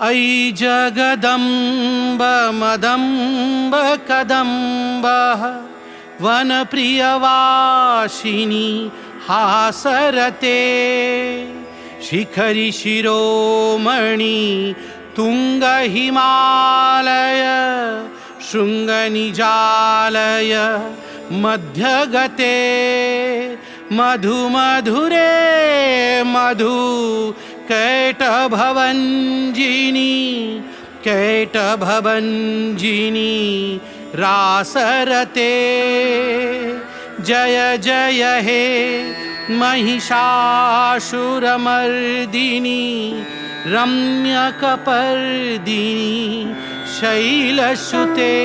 अयि जगदम्ब मदम्ब कदम्बः वनप्रियवासिनी हासरते शिखरि शिरोमणि तुङ्गहिमालय शृङ्गनिजालय मध्यगते मधुमधुरे मधु कैटभवञ्जिनी कैटभवञ्जिनी रासरते जय जय हे महिषासुरमर्दिनी रम्यकपर्दिनी शैलसुते।